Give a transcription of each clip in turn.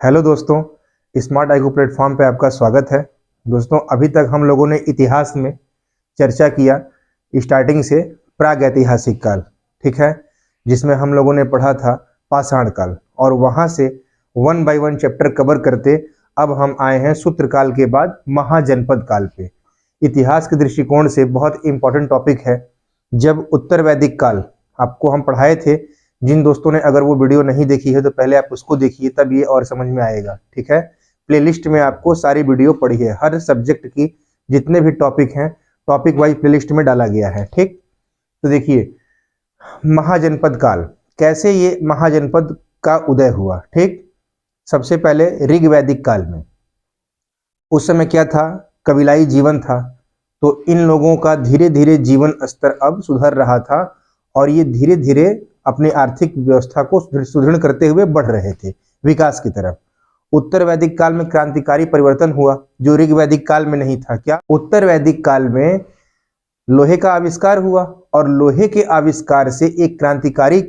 Hello दोस्तों, smart IQ platform पे आपका स्वागत है। दोस्तों, अभी तक हम लोगों ने इतिहास में चर्चा किया स्टार्टिंग से प्रागैतिहासिक काल, ठीक है, जिसमें हम लोगों ने पढ़ा था पाषाण काल और वहाँ से 1 बाय 1 चैप्टर कवर करते अब हम आए हैं सूत्रकाल के बाद महाजनपद काल पे। इतिहास के दृष्टिकोण से बहुत इंपॉर्टेंट टॉपिक है। जब उत्तर वैदिक काल आपको हम पढ़ाए थे, जिन दोस्तों ने अगर वो वीडियो नहीं देखी है तो पहले आप उसको देखिए, तब ये और समझ में आएगा, ठीक है। प्लेलिस्ट में आपको सारी वीडियो पढ़ी है, हर सब्जेक्ट की जितने भी टॉपिक हैं टॉपिक वाइज प्लेलिस्ट में डाला गया है, ठीक। तो देखिए महाजनपद काल, कैसे ये महाजनपद का उदय हुआ, ठीक। सबसे पहले ऋग वैदिक काल में उस समय क्या था, कबीलाई जीवन था। तो इन लोगों का धीरे धीरे जीवन स्तर अब सुधर रहा था और ये धीरे धीरे अपनी आर्थिक व्यवस्था को सुदृढ़ करते हुए बढ़ रहे थे विकास की तरफ। उत्तर वैदिक काल में क्रांतिकारी परिवर्तन हुआ जो ऋग वैदिक काल में नहीं था। क्या? उत्तर वैदिक काल में लोहे का आविष्कार हुआ और लोहे के आविष्कार से एक क्रांतिकारी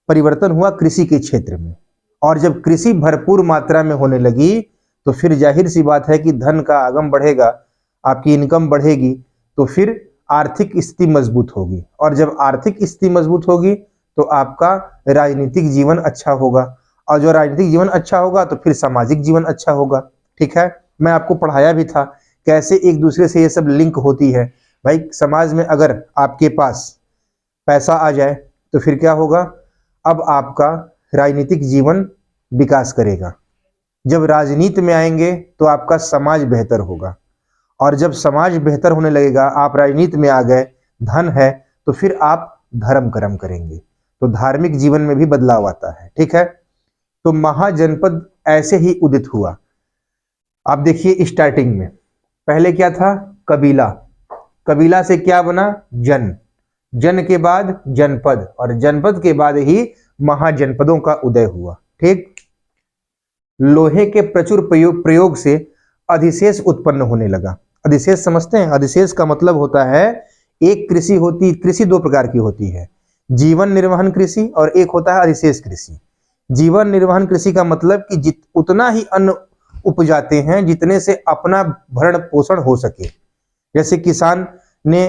परिवर्तन हुआ कृषि के क्षेत्र में। और जब कृषि भरपूर मात्रा में होने लगी तो फिर जाहिर सी बात है कि धन का आगम बढ़ेगा, आपकी इनकम बढ़ेगी, तो फिर आर्थिक स्थिति मजबूत होगी। और जब आर्थिक स्थिति मजबूत होगी तो आपका राजनीतिक जीवन अच्छा होगा, और जो राजनीतिक जीवन अच्छा होगा तो फिर सामाजिक जीवन अच्छा होगा, ठीक है। मैं आपको पढ़ाया भी था कैसे एक दूसरे से ये सब लिंक होती है। भाई, समाज में अगर आपके पास पैसा आ जाए तो फिर क्या होगा, अब आपका राजनीतिक जीवन विकास करेगा। जब राजनीति में आएंगे तो आपका समाज बेहतर होगा, और जब समाज बेहतर होने लगेगा, आप राजनीति में आ गए, धन है, तो फिर आप धर्म कर्म करेंगे, तो धार्मिक जीवन में भी बदलाव आता है, ठीक है। तो महाजनपद ऐसे ही उदित हुआ। आप देखिए स्टार्टिंग में पहले क्या था, कबीला, कबीला से क्या बना, जन, जन के बाद जनपद, और जनपद के बाद ही महाजनपदों का उदय हुआ, ठीक। लोहे के प्रचुर प्रयोग से अधिशेष उत्पन्न होने लगा। अधिशेष समझते हैं? अधिशेष का मतलब होता है, एक कृषि दो प्रकार की होती है, जीवन निर्वहन कृषि और एक होता है अधिशेष कृषि। जीवन निर्वहन कृषि का मतलब कि उतना ही अन्न उपजाते हैं जितने से अपना भरण पोषण हो सके। जैसे किसान ने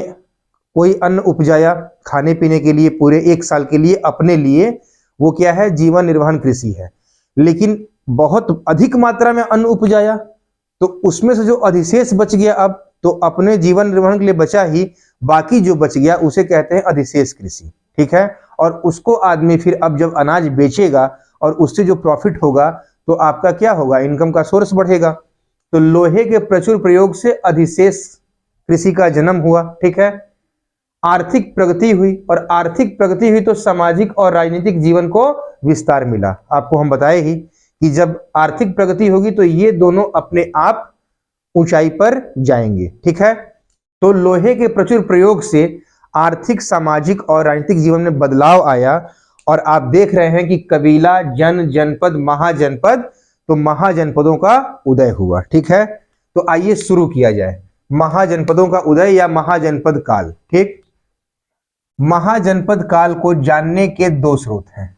कोई अन्न उपजाया खाने पीने के लिए पूरे एक साल के लिए अपने लिए, वो क्या है, जीवन निर्वहन कृषि है। लेकिन बहुत अधिक मात्रा में अन्न उपजाया तो उसमें से जो अधिशेष बच गया, अब तो अपने जीवन निर्वहन के लिए बचा ही, बाकी जो बच गया उसे कहते हैं अधिशेष कृषि, ठीक है। और उसको आदमी फिर अब जब अनाज बेचेगा और उससे जो प्रॉफिट होगा तो आपका क्या होगा, इनकम का सोर्स बढ़ेगा। तो लोहे के प्रचुर प्रयोग से अधिशेष कृषि का जन्म हुआ, ठीक है। आर्थिक प्रगति हुई, और आर्थिक प्रगति हुई तो सामाजिक और राजनीतिक जीवन को विस्तार मिला। आपको हम बताए ही कि जब आर्थिक प्रगति होगी तो ये दोनों अपने आप ऊंचाई पर जाएंगे, ठीक है। तो लोहे के प्रचुर प्रयोग से आर्थिक, सामाजिक और राजनीतिक जीवन में बदलाव आया, और आप देख रहे हैं कि कबीला, जन, जनपद, महाजनपद, तो महाजनपदों का उदय हुआ, ठीक है। तो आइए शुरू किया जाए महाजनपदों का उदय या महाजनपद काल, ठीक। महाजनपद काल को जानने के दो स्रोत हैं,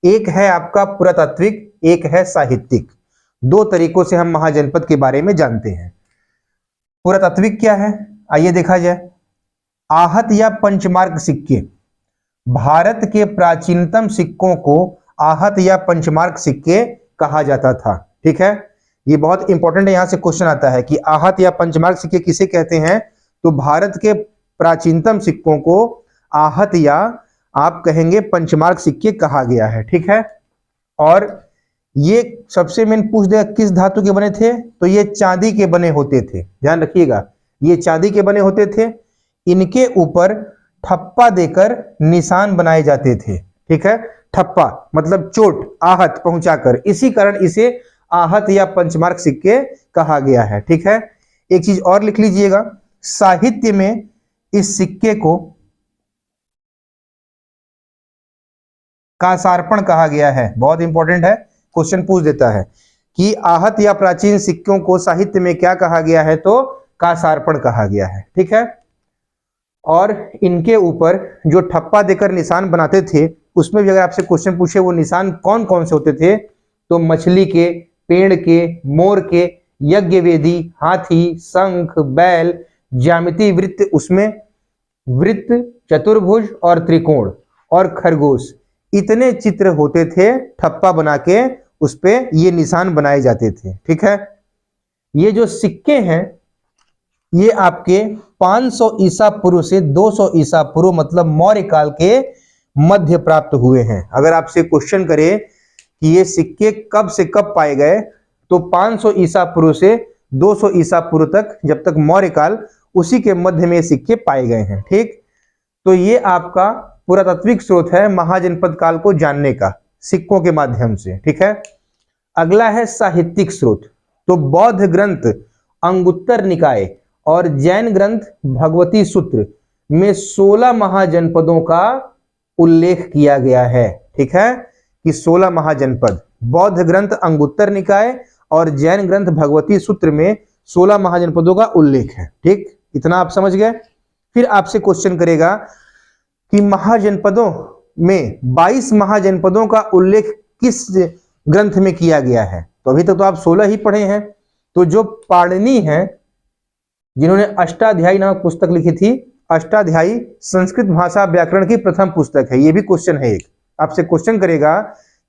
एक है आपका पुरातात्विक, एक है साहित्यिक। दो तरीकों से हम महाजनपद के बारे में जानते हैं। पुरातात्विक क्या है, आइए देखा जाए। आहत या पंचमार्क सिक्के, भारत के प्राचीनतम सिक्कों को आहत या पंचमार्क सिक्के कहा जाता था, ठीक है। ये बहुत इंपॉर्टेंट है, यहां से क्वेश्चन आता है कि आहत या पंचमार्क सिक्के किसे कहते हैं। तो भारत के प्राचीनतम सिक्कों को आहत या आप कहेंगे पंचमार्क सिक्के कहा गया है, ठीक है। और ये सबसे मेन पूछ दिया किस धातु के बने थे, तो ये चांदी के बने होते थे, ध्यान रखिएगा, ये चांदी के बने होते थे। इनके ऊपर ठप्पा देकर निशान बनाए जाते थे, ठीक है। ठप्पा मतलब चोट, आहत पहुंचाकर, इसी कारण इसे आहत या पंचमार्क सिक्के कहा गया है, ठीक है। एक चीज और लिख लीजिएगा, साहित्य में इस सिक्के को कासार्पण कहा गया है। बहुत इंपॉर्टेंट है, क्वेश्चन पूछ देता है कि आहत या प्राचीन सिक्कों को साहित्य में क्या कहा गया है, तो कासार्पण कहा गया है, ठीक है। और इनके ऊपर जो ठप्पा देकर निशान बनाते थे, उसमें भी अगर आपसे क्वेश्चन पूछे वो निशान कौन कौन से होते थे, तो मछली के पेड़ के, मोर के, यज्ञ वेदी, हाथी, शंख, बैल, ज्यामिति वृत्त, उसमें वृत्त, चतुर्भुज और त्रिकोण और खरगोश, इतने चित्र होते थे, ठप्पा बना के उस पे ये निशान बनाए जाते थे। ठीक है, ये जो सिक्के हैं ये आपके 500 ईसा पूर्व से 200 ईसा पूर्व मतलब मौर्य काल के मध्य प्राप्त हुए हैं। अगर आपसे क्वेश्चन करे कि ये सिक्के कब से कब पाए गए, तो 500 ईसा पूर्व से 200 ईसा पूर्व तक, जब तक मौर्य काल, उसी के मध्य में सिक्के पाए गए हैं। ठीक, तो ये आपका पुरातात्विक स्रोत है महाजनपद काल को जानने का, सिक्कों के माध्यम से। ठीक है, अगला है साहित्यिक स्रोत। तो बौद्ध ग्रंथ अंगुत्तर निकाय और जैन ग्रंथ भगवती सूत्र में 16 महाजनपदों का उल्लेख किया गया है। ठीक है, कि 16 महाजनपद, बौद्ध ग्रंथ अंगुत्तर निकाय और जैन ग्रंथ भगवती सूत्र में 16 महाजनपदों का उल्लेख है। ठीक, इतना आप समझ गए। फिर आपसे क्वेश्चन करेगा कि महाजनपदों में 22 महाजनपदों का उल्लेख किस ग्रंथ में किया गया है। तो अभी तक तो आप 16 ही पढ़े हैं। तो जो पाणिनि है, जिन्होंने अष्टाध्यायी नामक पुस्तक लिखी थी, अष्टाध्यायी संस्कृत भाषा व्याकरण की प्रथम पुस्तक है। ये भी क्वेश्चन है एक, आपसे क्वेश्चन करेगा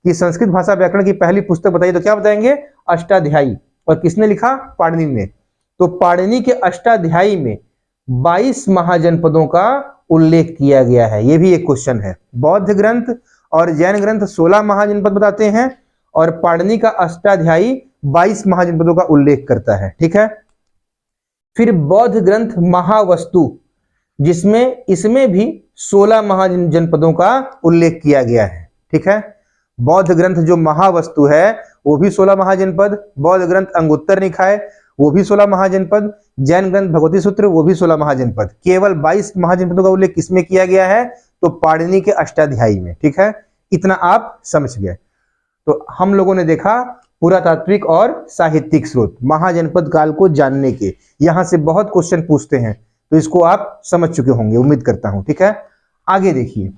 कि संस्कृत भाषा व्याकरण की पहली पुस्तक बताइए, तो क्या बताएंगे? अष्टाध्यायी। और किसने लिखा? पाणिनि ने। तो पाणिनि के अष्टाध्यायी में 22 महाजनपदों का उल्लेख किया गया है। यह भी एक क्वेश्चन है। बौद्ध ग्रंथ और जैन ग्रंथ 16 महाजनपद बताते हैं और पाणिनि का अष्टाध्यायी 22 महाजनपदों का उल्लेख करता है। ठीक है, फिर बौद्ध ग्रंथ महावस्तु, जिसमें इसमें भी 16 महाजनपदों का उल्लेख किया गया है। ठीक है, बौद्ध ग्रंथ जो महावस्तु है वो भी 16 महाजनपद, बौद्ध ग्रंथ अंगुत्तर निकाय वो भी 16 महाजनपद, जैन ग्रंथ भगवती सूत्र वो भी 16 महाजनपद। केवल 22 महाजनपदों का उल्लेख किसमें किया गया है? तो पाणिनि के अष्टाध्यायी में। ठीक है, इतना आप समझ गए। तो हम लोगों ने देखा पुरातात्विक और साहित्यिक स्रोत महाजनपद काल को जानने के। यहां से बहुत क्वेश्चन पूछते हैं, तो इसको आप समझ चुके होंगे, उम्मीद करता हूं। ठीक है, आगे देखिए।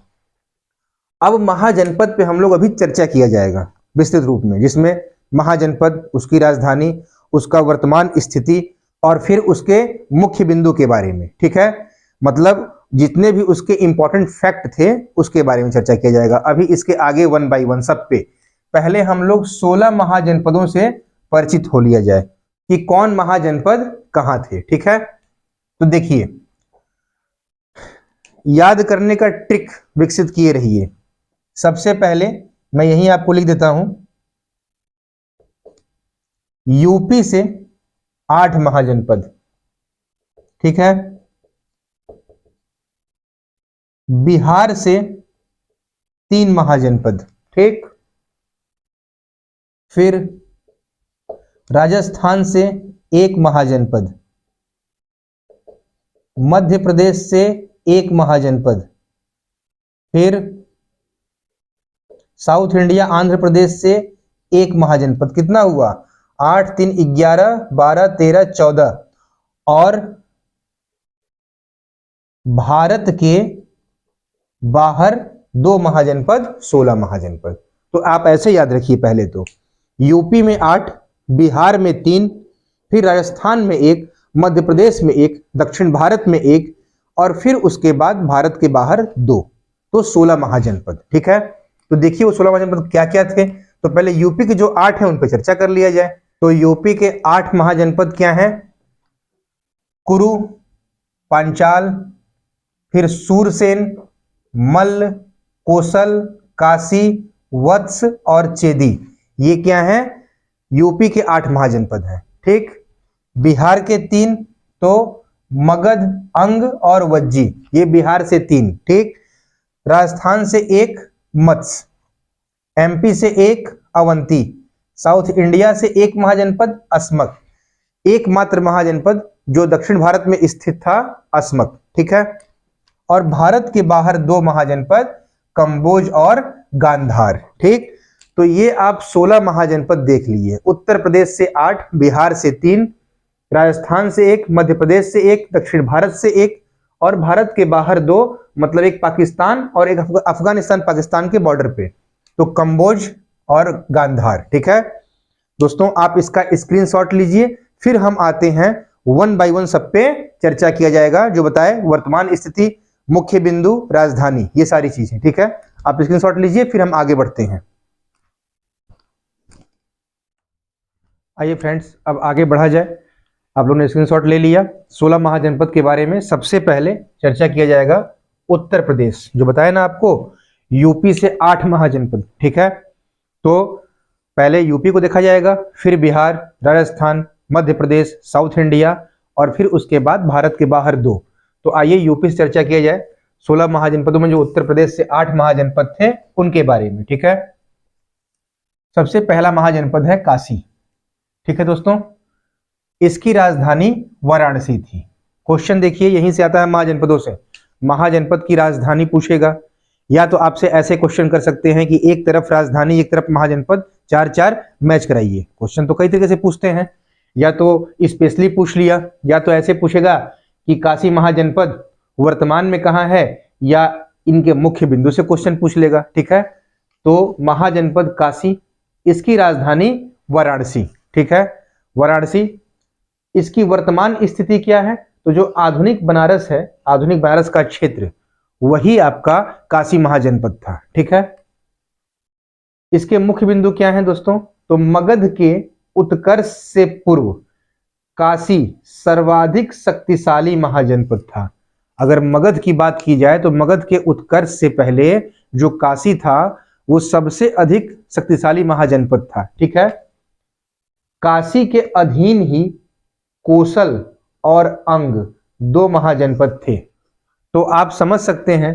अब महाजनपद पे हम लोग अभी चर्चा किया जाएगा विस्तृत रूप में, जिसमें महाजनपद, उसकी राजधानी, उसका वर्तमान स्थिति और फिर उसके मुख्य बिंदु के बारे में। ठीक है, मतलब जितने भी उसके इंपॉर्टेंट फैक्ट थे उसके बारे में चर्चा किया जाएगा। अभी इसके आगे 1 बाय 1 सब पे पहले हम लोग 16 महाजनपदों से परिचित हो लिया जाए कि कौन महाजनपद कहां थे। ठीक है, तो देखिए, याद करने का ट्रिक विकसित किए रहिए। सबसे पहले मैं यहीं आपको लिख देता हूं, यूपी से 8 महाजनपद। ठीक है, बिहार से 3 महाजनपद। ठीक, फिर राजस्थान से 1 महाजनपद, मध्य प्रदेश से 1 महाजनपद, फिर साउथ इंडिया आंध्र प्रदेश से 1 महाजनपद। कितना हुआ? 8, 3, 11, 12, 13, 14 और भारत के बाहर 2 महाजनपद, 16 महाजनपद। तो आप ऐसे याद रखिए, पहले तो यूपी में 8, बिहार में 3, फिर राजस्थान में 1, मध्य प्रदेश में 1, दक्षिण भारत में 1 और फिर उसके बाद भारत के बाहर 2, तो 16 महाजनपद। ठीक है, तो देखिए वो 16 महाजनपद क्या क्या थे। तो पहले यूपी के जो 8 हैं उन पर चर्चा कर लिया जाए। तो यूपी के 8 महाजनपद क्या हैं? कुरु, पांचाल, फिर सूरसेन, मल्ल, कोसल, काशी, वत्स और चेदी। ये क्या है? यूपी के 8 महाजनपद हैं। ठीक, बिहार के 3, तो मगध, अंग और वज्जी, ये बिहार से 3। ठीक, राजस्थान से 1 मत्स्य, एमपी से 1 अवंती, साउथ इंडिया से 1 महाजनपद अस्मक, एकमात्र महाजनपद जो दक्षिण भारत में स्थित था अस्मक। ठीक है, और भारत के बाहर 2 महाजनपद कंबोज और गांधार। ठीक, तो ये आप 16 महाजनपद देख लिए। उत्तर प्रदेश से 8, बिहार से 3, राजस्थान से 1, मध्य प्रदेश से 1, दक्षिण भारत से 1 और भारत के बाहर 2, मतलब एक पाकिस्तान और एक अफगानिस्तान पाकिस्तान के बॉर्डर पे, तो कंबोज और गांधार। ठीक है, दोस्तों आप इसका स्क्रीनशॉट लीजिए, फिर हम आते हैं वन बाय वन सब पे चर्चा किया जाएगा, जो बताए वर्तमान स्थिति, मुख्य बिंदु, राजधानी, ये सारी चीजें। ठीक है, आप स्क्रीनशॉट लीजिए, फिर हम आगे बढ़ते हैं। आइए फ्रेंड्स, अब आगे बढ़ा जाए। आप लोगों ने स्क्रीनशॉट ले लिया। 16 महाजनपद के बारे में सबसे पहले चर्चा किया जाएगा उत्तर प्रदेश, जो बताया ना आपको, यूपी से 8 महाजनपद। ठीक है, तो पहले यूपी को देखा जाएगा, फिर बिहार, राजस्थान, मध्य प्रदेश, साउथ इंडिया, और फिर उसके बाद भारत के बाहर 2। तो आइए यूपी से चर्चा किया जाए। 16 महाजनपदों में जो उत्तर प्रदेश से 8 महाजनपद थे उनके बारे में। ठीक है, सबसे पहला महाजनपद है काशी। ठीक है दोस्तों, इसकी राजधानी वाराणसी थी। क्वेश्चन देखिए, यहीं से आता है महाजनपदों से। महाजनपद की राजधानी पूछेगा, या तो आपसे ऐसे क्वेश्चन कर सकते हैं कि एक तरफ राजधानी एक तरफ महाजनपद, 4-4 मैच कराइए। क्वेश्चन तो कई तरीके से पूछते हैं, या तो स्पेशली पूछ लिया, या तो ऐसे पूछेगा कि काशी महाजनपद वर्तमान में कहाँ है, या इनके मुख्य बिंदु से क्वेश्चन पूछ लेगा। ठीक है, तो महाजनपद काशी, इसकी राजधानी वाराणसी। ठीक है, वाराणसी। इसकी वर्तमान स्थिति क्या है, तो जो आधुनिक बनारस है, आधुनिक बनारस का क्षेत्र, वही आपका काशी महाजनपद था। ठीक है, इसके मुख्य बिंदु क्या हैं दोस्तों, तो मगध के उत्कर्ष से पूर्व काशी सर्वाधिक शक्तिशाली महाजनपद था। अगर मगध की बात की जाए तो मगध के उत्कर्ष से पहले जो काशी था वो सबसे अधिक शक्तिशाली महाजनपद था। ठीक है, काशी के अधीन ही कोसल और अंग 2 महाजनपद थे। तो आप समझ सकते हैं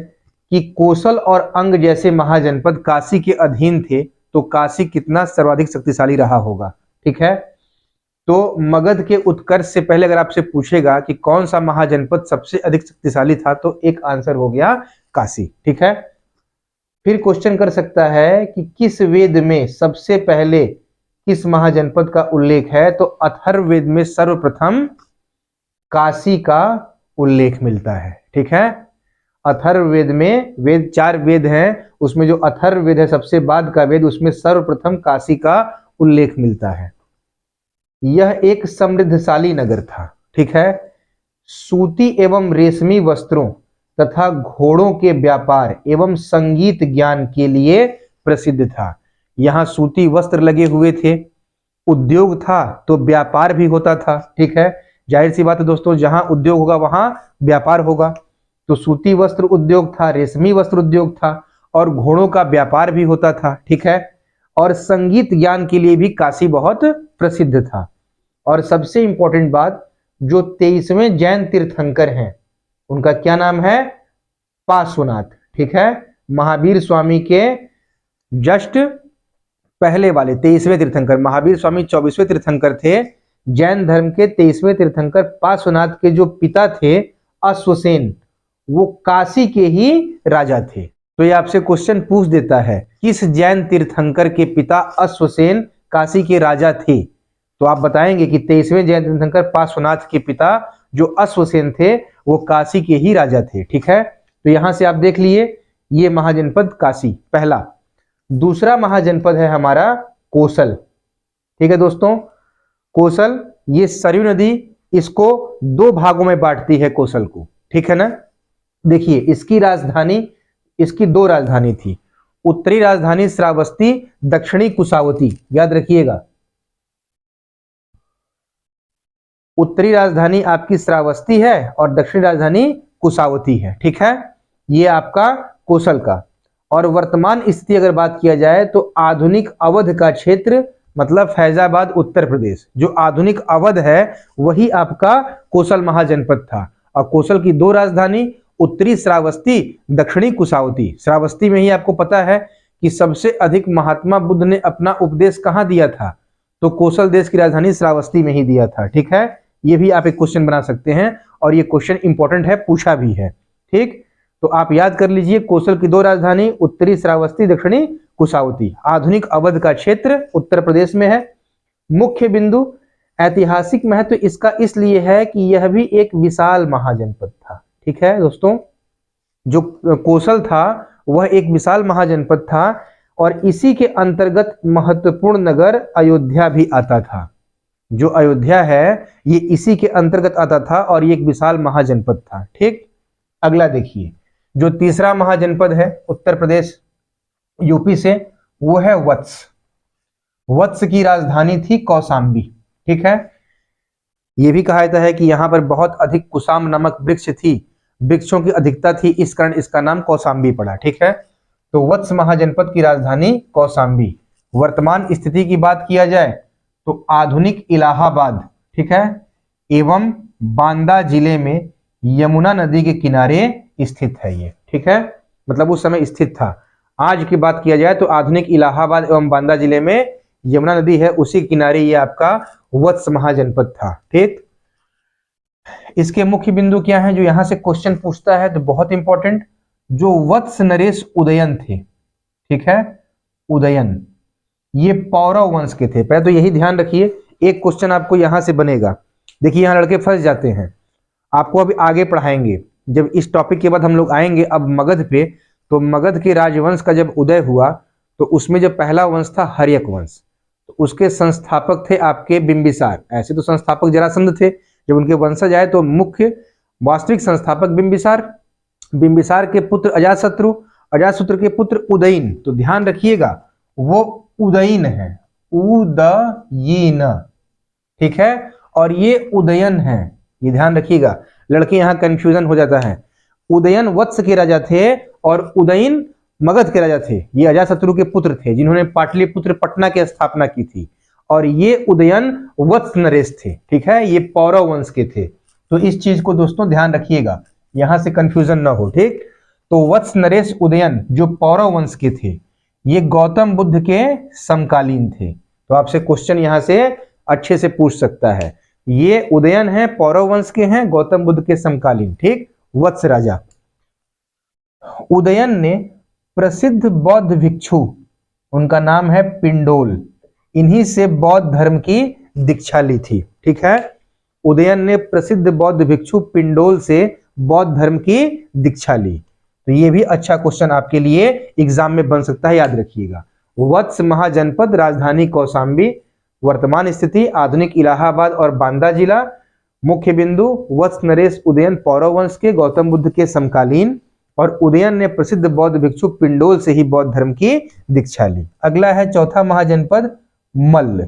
कि कोसल और अंग जैसे महाजनपद काशी के अधीन थे, तो काशी कितना सर्वाधिक शक्तिशाली रहा होगा। ठीक है, तो मगध के उत्कर्ष से पहले अगर आपसे पूछेगा कि कौन सा महाजनपद सबसे अधिक शक्तिशाली था, तो एक आंसर हो गया काशी। ठीक है, फिर क्वेश्चन कर सकता है कि किस वेद में सबसे पहले किस महाजनपद का उल्लेख है, तो अथर्ववेद में सर्वप्रथम काशी का उल्लेख मिलता है। ठीक है, अथर्ववेद में, वेद 4 वेद हैं, उसमें जो अथर्ववेद है सबसे बाद का वेद, उसमें सर्वप्रथम काशी का उल्लेख मिलता है। यह एक समृद्धशाली नगर था। ठीक है, सूती एवं रेशमी वस्त्रों तथा घोड़ों के व्यापार एवं संगीत ज्ञान के लिए प्रसिद्ध था। यहाँ सूती वस्त्र लगे हुए थे, उद्योग था तो व्यापार भी होता था। ठीक है, जाहिर सी बात है दोस्तों, जहां उद्योग होगा वहां व्यापार होगा। तो सूती वस्त्र उद्योग था, रेशमी वस्त्र उद्योग था, और घोड़ों का व्यापार भी होता था। ठीक है, और संगीत ज्ञान के लिए भी काशी बहुत प्रसिद्ध था। और सबसे इंपॉर्टेंट बात, जो 23वें जैन तीर्थंकर हैं उनका क्या नाम है, पार्श्वनाथ। ठीक है, महावीर स्वामी के जस्ट पहले वाले 23वें तीर्थंकर, महावीर स्वामी 24वें तीर्थंकर थे। जैन धर्म के 23वें तीर्थंकर पार्श्वनाथ के जो पिता थे अश्वसेन, वो काशी के ही राजा थे। तो ये आपसे क्वेश्चन पूछ देता है, किस जैन तीर्थंकर के पिता अश्वसेन काशी के राजा थे, तो आप बताएंगे कि 23वें जैन तीर्थंकर पार्श्वनाथ के पिता जो अश्वसेन थे वो काशी के ही राजा थे। ठीक है, तो यहां से आप देख लिए, ये महाजनपद काशी पहला। दूसरा महाजनपद है हमारा कोसल। ठीक है दोस्तों, कोसल, ये सरयू नदी इसको 2 भागों में बांटती है कोसल को। ठीक है ना, देखिए इसकी राजधानी, इसकी 2 राजधानी थी, उत्तरी राजधानी श्रावस्ती, दक्षिणी कुशावती। याद रखिएगा, उत्तरी राजधानी आपकी श्रावस्ती है और दक्षिणी राजधानी कुशावती है। ठीक है, ये आपका कोसल का। और वर्तमान स्थिति अगर बात किया जाए तो आधुनिक अवध का क्षेत्र, मतलब फैजाबाद उत्तर प्रदेश, जो आधुनिक अवध है वही आपका कोसल महाजनपद था। और कोसल की 2 राजधानी, उत्तरी श्रावस्ती, दक्षिणी कुशावती। श्रावस्ती में ही आपको पता है कि सबसे अधिक महात्मा बुद्ध ने अपना उपदेश कहाँ दिया था, तो कोसल देश की राजधानी श्रावस्ती में ही दिया था। ठीक है, ये भी आप एक क्वेश्चन बना सकते हैं, और ये क्वेश्चन इंपॉर्टेंट है, पूछा भी है। ठीक, तो आप याद कर लीजिए, कोसल की 2 राजधानी, उत्तरी श्रावस्ती, दक्षिणी कुशावती। आधुनिक अवध का क्षेत्र उत्तर प्रदेश में है। मुख्य बिंदु, ऐतिहासिक महत्व इसका इसलिए है कि यह भी एक विशाल महाजनपद था। ठीक है दोस्तों, जो कोसल था वह एक विशाल महाजनपद था। और इसी के अंतर्गत महत्वपूर्ण नगर अयोध्या भी आता था। जो अयोध्या है ये इसी के अंतर्गत आता था और ये एक विशाल महाजनपद था। ठीक, अगला देखिए, जो तीसरा महाजनपद है उत्तर प्रदेश यूपी से, वो है वत्स। वत्स की राजधानी थी कौशाम्बी। ठीक है, यह भी कहा जाता है कि यहां पर बहुत अधिक कुसाम नामक वृक्ष थी, वृक्षों की अधिकता थी, इस कारण इसका नाम कौशाम्बी पड़ा। ठीक है, तो वत्स महाजनपद की राजधानी कौशाम्बी। वर्तमान स्थिति की बात किया जाए तो आधुनिक इलाहाबाद, ठीक है, एवं बांदा जिले में यमुना नदी के किनारे स्थित है ये। ठीक है, मतलब उस समय स्थित था। आज की बात किया जाए तो आधुनिक इलाहाबाद एवं बांदा जिले में यमुना नदी है, उसी किनारे ये आपका वत्स महाजनपद था। ठीक, इसके मुख्य बिंदु क्या है जो यहां से क्वेश्चन पूछता है, तो बहुत इंपॉर्टेंट, जो वत्स नरेश उदयन थे। ठीक है, उदयन ये पौरव वंश के थे। पहले तो यही ध्यान रखिए, एक क्वेश्चन आपको यहां से बनेगा। देखिए यहां लड़के फंस जाते हैं, आपको अभी आगे पढ़ाएंगे। जब इस टॉपिक के बाद हम लोग आएंगे अब मगध पे, तो मगध के राजवंश का जब उदय हुआ तो उसमें जब पहला वंश था हर्यक वंश, तो उसके संस्थापक थे आपके बिंबिसार। ऐसे तो संस्थापक जरासंध थे, जब उनके वंशज आए तो मुख्य वास्तविक संस्थापक बिंबिसार, बिंबिसार के पुत्र अजातशत्रु, अजातशत्रु के पुत्र उदयन। तो ध्यान रखिएगा वो उदयन है, उदयन। ठीक है, और ये उदयन है, ये ध्यान रखिएगा, लड़के यहां कंफ्यूजन हो जाता है। उदयन वत्स के राजा थे और उदयन मगध के राजा थे। ये अजातशत्रु के पुत्र थे जिन्होंने पाटलिपुत्र पटना की स्थापना की थी, और ये उदयन वत्स नरेश थे। ठीक है, ये पौरव वंश के थे। तो इस चीज को दोस्तों ध्यान रखिएगा, यहां से कंफ्यूजन ना हो। ठीक, तो वत्स नरेश उदयन जो पौरव वंश के थे, ये गौतम बुद्ध के समकालीन थे। तो आपसे क्वेश्चन यहां से अच्छे से पूछ सकता है। ये उदयन है, पौरव वंश के हैं, गौतम बुद्ध के समकालीन। ठीक, वत्स राजा। उदयन ने प्रसिद्ध बौद्ध भिक्षु, उनका नाम है पिंडोल, इन्हीं से बौद्ध धर्म की दीक्षा ली थी। ठीक है, उदयन ने प्रसिद्ध बौद्ध भिक्षु पिंडोल से बौद्ध धर्म की दीक्षा ली। तो ये भी अच्छा क्वेश्चन आपके लिए एग्जाम में बन सकता है, याद रखिएगा। वत्स महाजनपद, राजधानी कौशाम्बी, वर्तमान स्थिति आधुनिक इलाहाबाद और बांदा जिला, मुख्य बिंदु वत्स नरेश उदयन पौरव वंश के, गौतम बुद्ध के समकालीन, और उदयन ने प्रसिद्ध बौद्ध भिक्षु पिंडोल से ही बौद्ध धर्म की दीक्षा ली। अगला है चौथा महाजनपद मल्ल।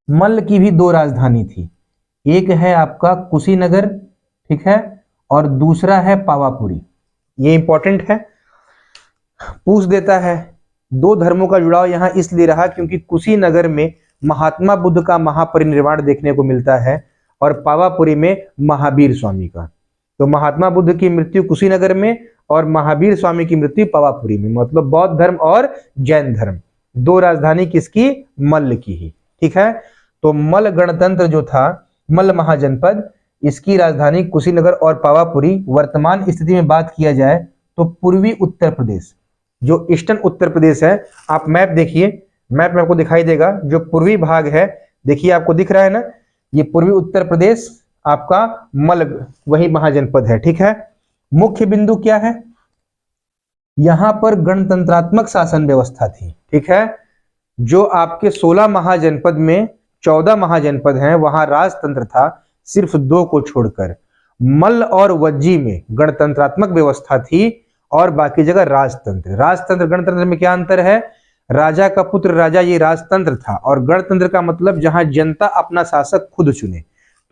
मल्ल की भी दो राजधानी थी, एक है आपका कुशीनगर, ठीक है, और दूसरा है पावापुरी। ये इंपॉर्टेंट है, पूछ देता है। दो धर्मों का जुड़ाव यहां इसलिए रहा क्योंकि कुशीनगर में महात्मा बुद्ध का महापरिनिर्वाण देखने को मिलता है और पावापुरी में महावीर स्वामी का। तो महात्मा बुद्ध की मृत्यु कुशीनगर में और महावीर स्वामी की मृत्यु पावापुरी में, मतलब बौद्ध धर्म और जैन धर्म। दो राजधानी किसकी? मल्ल की ही। ठीक है, तो मल्ल गणतंत्र जो था, मल्ल महाजनपद, इसकी राजधानी कुशीनगर और पावापुरी। वर्तमान स्थिति में बात किया जाए तो पूर्वी उत्तर प्रदेश, जो ईस्टर्न उत्तर प्रदेश है, आप मैप देखिए, मैप में आपको दिखाई देगा जो पूर्वी भाग है, देखिए आपको दिख रहा है ना, ये पूर्वी उत्तर प्रदेश आपका मल्ल वही महाजनपद है। ठीक है, मुख्य बिंदु क्या है, यहां पर गणतंत्रात्मक शासन व्यवस्था थी। ठीक है, जो आपके 16 महाजनपद में 14 महाजनपद हैं वहां राजतंत्र था, सिर्फ 2 को छोड़कर। मल्ल और वज्जी में गणतंत्रात्मक व्यवस्था थी और बाकी जगह राजतंत्र। राजतंत्र गणतंत्र में क्या अंतर है? राजा का पुत्र राजा ये राजतंत्र था, और गणतंत्र का मतलब जहां जनता अपना शासक खुद चुने,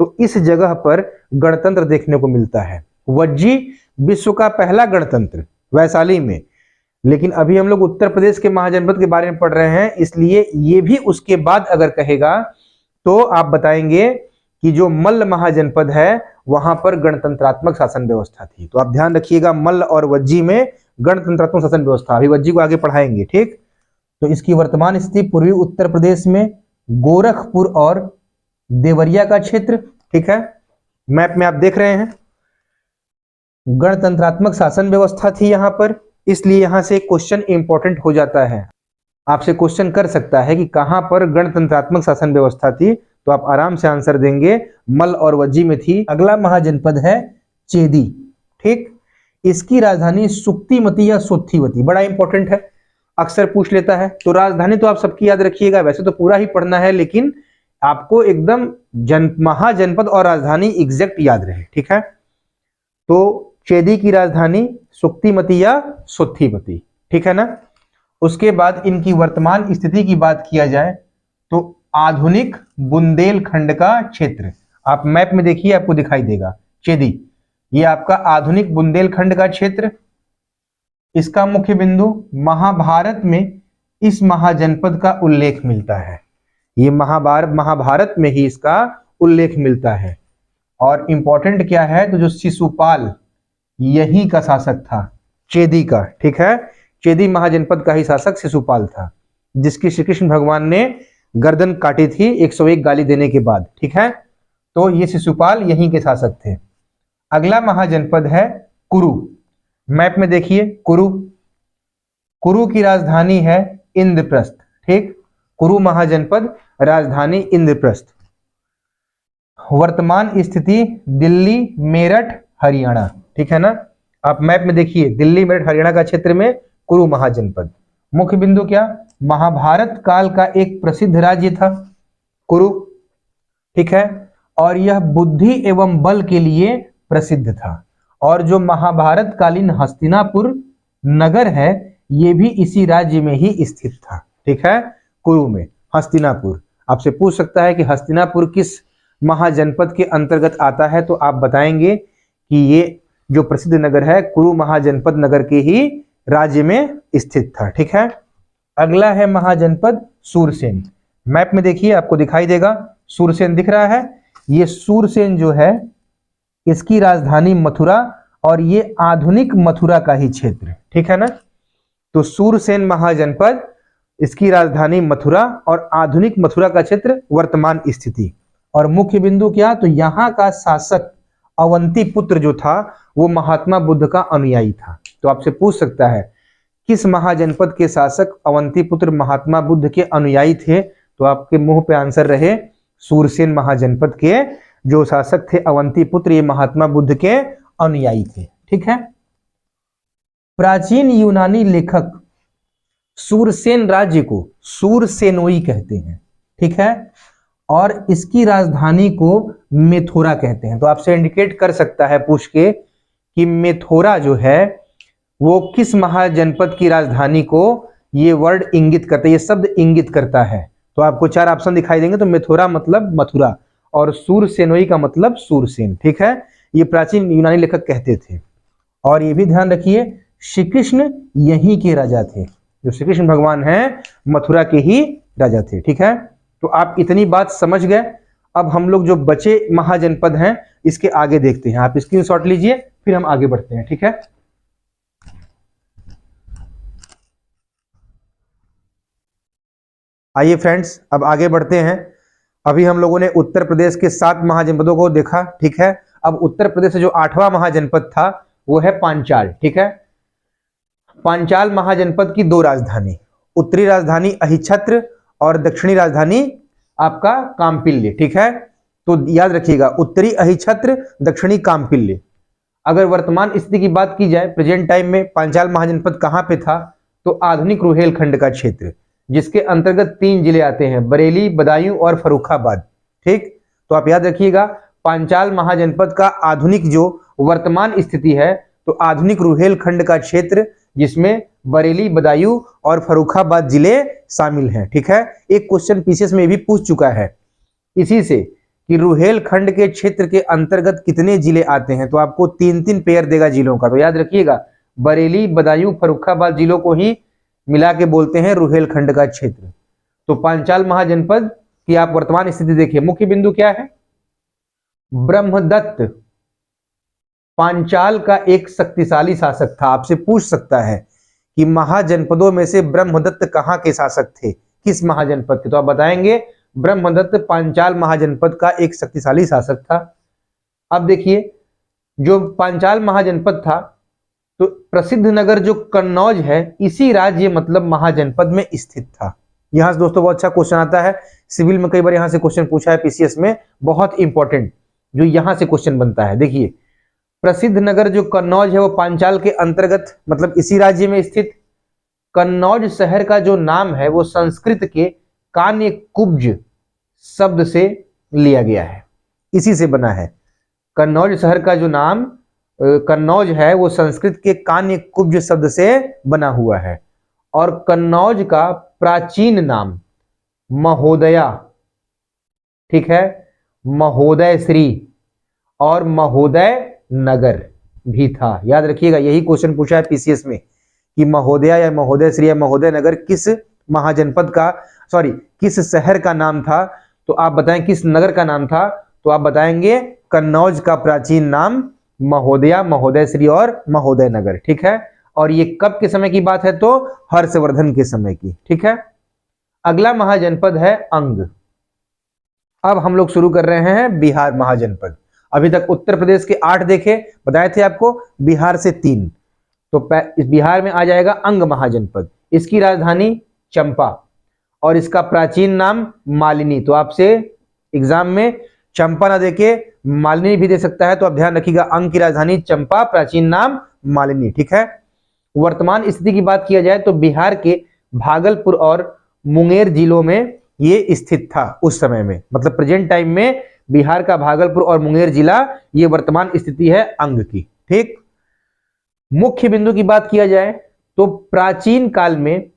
तो इस जगह पर गणतंत्र देखने को मिलता है। वज्जी विश्व का पहला गणतंत्र वैशाली में, लेकिन अभी हम लोग उत्तर प्रदेश के महाजनपद के बारे में पढ़ रहे हैं, इसलिए ये भी उसके बाद अगर कहेगा तो आप बताएंगे कि जो मल्ल महाजनपद है वहां पर गणतंत्रात्मक शासन व्यवस्था थी। तो आप ध्यान रखिएगा, मल्ल और वज्जी में गणतंत्रात्मक शासन व्यवस्था। अभी वज्जी को आगे पढ़ाएंगे। ठीक, तो इसकी वर्तमान स्थिति पूर्वी उत्तर प्रदेश में गोरखपुर और देवरिया का क्षेत्र। ठीक है, मैप में आप देख रहे हैं गणतंत्रात्मक शासन व्यवस्था थी यहां पर, इसलिए यहां से क्वेश्चन इंपॉर्टेंट हो जाता है। आपसे क्वेश्चन कर सकता है कि कहां पर गणतंत्रात्मक शासन व्यवस्था थी, तो आप आराम से आंसर देंगे मल्ल और वज्जी में थी। अगला महाजनपद है चेदी। ठीक, इसकी राजधानी सुक्तिमती या सोत्थीवती, बड़ा इंपॉर्टेंट है। अक्सर पूछ लेता है। तो राजधानी तो आप सबकी याद रखिएगा, वैसे तो पूरा ही पढ़ना है, लेकिन आपको एकदम महाजनपद और राजधानी एग्जैक्ट याद रहे, ठीक है। तो चेदी की राजधानी सुक्तिमती या सुत्थिमती, ठीक है ना। उसके बाद इनकी वर्तमान स्थिति की बात किया जाए तो आधुनिक बुंदेलखंड का क्षेत्र, आप मैप में देखिए आपको दिखाई देगा चेदी, ये आपका आधुनिक बुंदेलखंड का क्षेत्र। इसका मुख्य बिंदु महाभारत में इस महाजनपद का उल्लेख मिलता है, ये महाभारत में ही इसका उल्लेख मिलता है। और इंपॉर्टेंट क्या है, तो जो शिशुपाल यही का शासक था, चेदी का, ठीक है। चेदी महाजनपद का ही शासक शिशुपाल था, जिसकी श्री कृष्ण भगवान ने गर्दन काटी थी 101 गाली देने के बाद, ठीक है। तो ये शिशुपाल यहीं के शासक थे। अगला महाजनपद है कुरु, मैप में देखिए कुरु, कुरु की राजधानी है इंद्रप्रस्थ, ठीक। कुरु महाजनपद, राजधानी इंद्रप्रस्थ। वर्तमान स्थिति दिल्ली मेरठ हरियाणा, ठीक है ना। आप मैप में देखिए दिल्ली मेरठ हरियाणा का क्षेत्र में कुरु महाजनपद। मुख्य बिंदु क्या, महाभारत काल का एक प्रसिद्ध राज्य था कुरु, ठीक है। और यह बुद्धि एवं बल के लिए प्रसिद्ध था। और जो महाभारत कालीन हस्तिनापुर नगर है, ये भी इसी राज्य में ही स्थित था, ठीक है। कुरु में हस्तिनापुर, आपसे पूछ सकता है कि हस्तिनापुर किस महाजनपद के अंतर्गत आता है, तो आप बताएंगे कि ये जो प्रसिद्ध नगर है कुरु महाजनपद नगर के ही राज्य में स्थित था, ठीक है। अगला है महाजनपद सूरसेन, मैप में देखिए आपको दिखाई देगा सूरसेन दिख रहा है। ये सूरसेन जो है इसकी राजधानी मथुरा, और ये आधुनिक मथुरा का ही क्षेत्र, ठीक है ना। तो सूरसेन महाजनपद, इसकी राजधानी मथुरा और आधुनिक मथुरा का क्षेत्र, वर्तमान स्थिति। और मुख्य बिंदु क्या, तो यहाँ का शासक अवंती पुत्र जो था वो महात्मा बुद्ध का अनुयायी था। तो आपसे पूछ सकता है किस महाजनपद के शासक अवंती पुत्र महात्मा बुद्ध के अनुयायी थे, तो आपके मुंह पे आंसर रहे सूरसेन महाजनपद के जो शासक थे अवंती पुत्र, ये महात्मा बुद्ध के अनुयायी थे, ठीक है। प्राचीन यूनानी लेखक सूरसेन राज्य को सूरसेनोई कहते हैं, ठीक है। और इसकी राजधानी को मेथोरा कहते हैं। तो आपसे इंडिकेट कर सकता है पूछ के कि मेथोरा जो है वो किस महाजनपद की राजधानी को ये वर्ड इंगित करता है, ये शब्द इंगित करता है। तो आपको 4 ऑप्शन दिखाई देंगे। तो मेथोरा मतलब मथुरा, और सूरसेनोई का मतलब सूरसेन, ठीक है। ये प्राचीन यूनानी लेखक कहते थे। और ये भी ध्यान रखिए श्री कृष्ण यहीं के राजा थे, जो श्री कृष्ण भगवान हैं मथुरा के ही राजा थे, ठीक है। तो आप इतनी बात समझ गए। अब हम लोग जो बचे महाजनपद हैं इसके आगे देखते हैं। आप स्क्रीनशॉट लीजिए, फिर हम आगे बढ़ते हैं, ठीक है। आइए फ्रेंड्स, अब आगे बढ़ते हैं। अभी हम लोगों ने उत्तर प्रदेश के 7 महाजनपदों को देखा, ठीक है। अब उत्तर प्रदेश से जो 8वां महाजनपद था वो है पांचाल, ठीक है। पांचाल महाजनपद की 2 राजधानी, उत्तरी राजधानी अहिच्छत्र और दक्षिणी राजधानी आपका कामपिल्य, ठीक है। तो याद रखिएगा उत्तरी अहिच्छत्र, दक्षिणी कामपिल्य। अगर वर्तमान स्थिति की बात की जाए प्रेजेंट टाइम में, पांचाल महाजनपद कहां पे था, तो आधुनिक रुहेलखंड का क्षेत्र, जिसके अंतर्गत 3 जिले आते हैं, बरेली, बदायूं और फर्रुखाबाद, ठीक। तो आप याद रखिएगा पांचाल महाजनपद का आधुनिक जो वर्तमान स्थिति है, तो आधुनिक रुहेलखंड का क्षेत्र जिसमें बरेली, बदायूं और फर्रुखाबाद जिले शामिल हैं, ठीक है। एक क्वेश्चन पीसीएस में भी पूछ चुका है इसी से कि रुहेलखंड के क्षेत्र के अंतर्गत कितने जिले आते हैं, तो आपको 3-3 पेयर देगा जिलों का। तो याद रखिएगा बरेली, बदायूं, फर्रुखाबाद जिलों को ही मिला के बोलते हैं रुहेलखंड का क्षेत्र। तो पांचाल महाजनपद की आप वर्तमान स्थिति देखिए। मुख्य बिंदु क्या है, ब्रह्मदत्त पांचाल का एक शक्तिशाली शासक था। आपसे पूछ सकता है कि महाजनपदों में से ब्रह्मदत्त कहां के शासक थे, किस महाजनपद के, तो आप बताएंगे ब्रह्मदत्त पांचाल महाजनपद का एक शक्तिशाली शासक था। अब देखिए जो पांचाल महाजनपद था, तो प्रसिद्ध नगर जो कन्नौज है इसी राज्य मतलब महाजनपद में स्थित था। यहां से दोस्तों बहुत अच्छा क्वेश्चन आता है, सिविल में कई बार यहां से क्वेश्चन पूछा है, पीसीएस में बहुत इंपॉर्टेंट जो यहां से क्वेश्चन बनता है। देखिए प्रसिद्ध नगर जो कन्नौज है वो पांचाल के अंतर्गत मतलब इसी राज्य में स्थित, कन्नौज शहर का जो नाम है वो संस्कृत के कान्य कुब्ज शब्द से लिया गया है, इसी से बना है। कन्नौज शहर का जो नाम कन्नौज है वो संस्कृत के कान्य कुब्ज शब्द से बना हुआ है। और कन्नौज का प्राचीन नाम महोदया, ठीक है, महोदय श्री और महोदय नगर भी था। याद रखिएगा, यही क्वेश्चन पूछा है पीसीएस में कि महोदया या महोदय श्री या महोदय नगर किस महाजनपद का, सॉरी किस शहर का नाम था। तो आप बताएं किस नगर का नाम था, तो आप बताएंगे कन्नौज का प्राचीन नाम महोदया, महोदय श्री और महोदय नगर, ठीक है। और ये कब के समय की बात है, तो हर्षवर्धन के समय की, ठीक है। अगला महाजनपद है अंग। अब हम लोग शुरू कर रहे हैं बिहार महाजनपद। अभी तक उत्तर प्रदेश के 8 देखे, बताए थे आपको, बिहार से 3, तो इस बिहार में आ जाएगा अंग महाजनपद। इसकी राजधानी चंपा और इसका प्राचीन नाम मालिनी। तो आपसे एग्जाम में चंपा ना देके मालिनी भी दे सकता है, तो आप ध्यान रखिएगा, अंग की राजधानी चंपा, प्राचीन नाम मालिनी, ठीक है। वर्तमान स्थिति की बात किया जाए तो बिहार के भागलपुर और मुंगेर जिलों में ये स्थित था उस समय में, मतलब प्रेजेंट टाइम में बिहार का भागलपुर और मुंगेर जिला ये वर्तमान स्थिति है अंग की, ठीक। मुख्य बिंदु की बात किया जाए तो प्राचीन काल में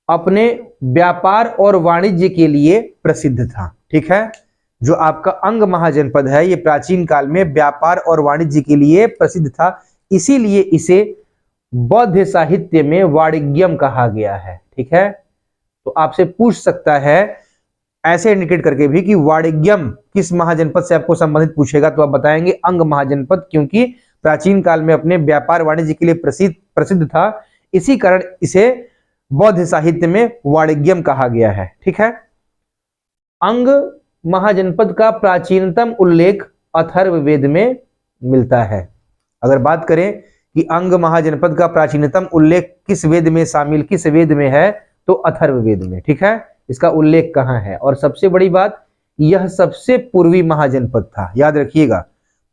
अपने व्यापार और वाणिज्य के लिए प्रसिद्ध था, ठीक है। जो आपका अंग महाजनपद है ये प्राचीन काल में व्यापार और वाणिज्य के लिए प्रसिद्ध था, इसीलिए इसे बौद्ध साहित्य में वाणिज्यम कहा गया है, ठीक है। तो आपसे पूछ सकता है ऐसे इंडिकेट करके भी कि वाणिज्यम किस महाजनपद से आपको संबंधित पूछेगा, तो आप बताएंगे अंग महाजनपद, क्योंकि प्राचीन काल में अपने व्यापार वाणिज्य के लिए प्रसिद्ध था, इसी कारण इसे बौद्ध साहित्य में वाणिज्यम कहा गया है, ठीक है। अंग महाजनपद का प्राचीनतम उल्लेख अथर्ववेद में मिलता है। अगर बात करें कि अंग महाजनपद का प्राचीनतम उल्लेख किस वेद में शामिल, किस वेद में है, तो अथर्ववेद में, ठीक है। इसका उल्लेख कहां है, और सबसे बड़ी बात, यह सबसे पूर्वी महाजनपद था। याद रखिएगा,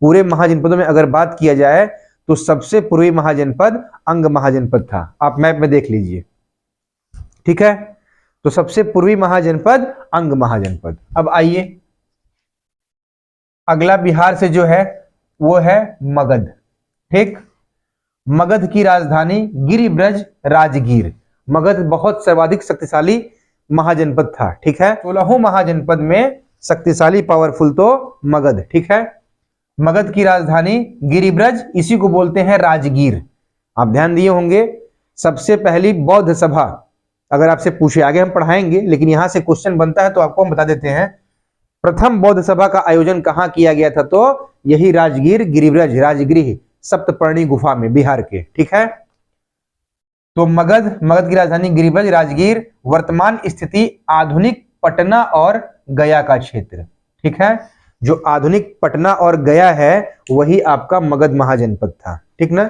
पूरे महाजनपदों में अगर बात किया जाए तो सबसे पूर्वी महाजनपद अंग महाजनपद था। आप मैप में देख लीजिए, ठीक है। तो सबसे पूर्वी महाजनपद अंग महाजनपद। अब आइए अगला बिहार से जो है वो है मगध, ठीक। मगध की राजधानी गिरिब्रज राजगीर। मगध बहुत सर्वाधिक शक्तिशाली महाजनपद था, ठीक है। 16 महाजनपद में शक्तिशाली पावरफुल तो मगध, ठीक है। मगध की राजधानी गिरिब्रज, इसी को बोलते हैं राजगीर। आप ध्यान दिए होंगे, सबसे पहली बौद्ध सभा, अगर आपसे पूछे, आगे हम पढ़ाएंगे लेकिन यहां से क्वेश्चन बनता है तो आपको हम बता देते हैं, प्रथम बौद्ध सभा का आयोजन कहां किया गया था, तो यही राजगीर गिरिब्रज राजगृह सप्तपर्णी गुफा में, बिहार के, ठीक है। तो मगध की राजधानी गिरिब्रज राजगीर, वर्तमान स्थिति आधुनिक पटना और गया का क्षेत्र, ठीक है। जो आधुनिक पटना और गया है वही आपका मगध महाजनपद था, ठीक ना।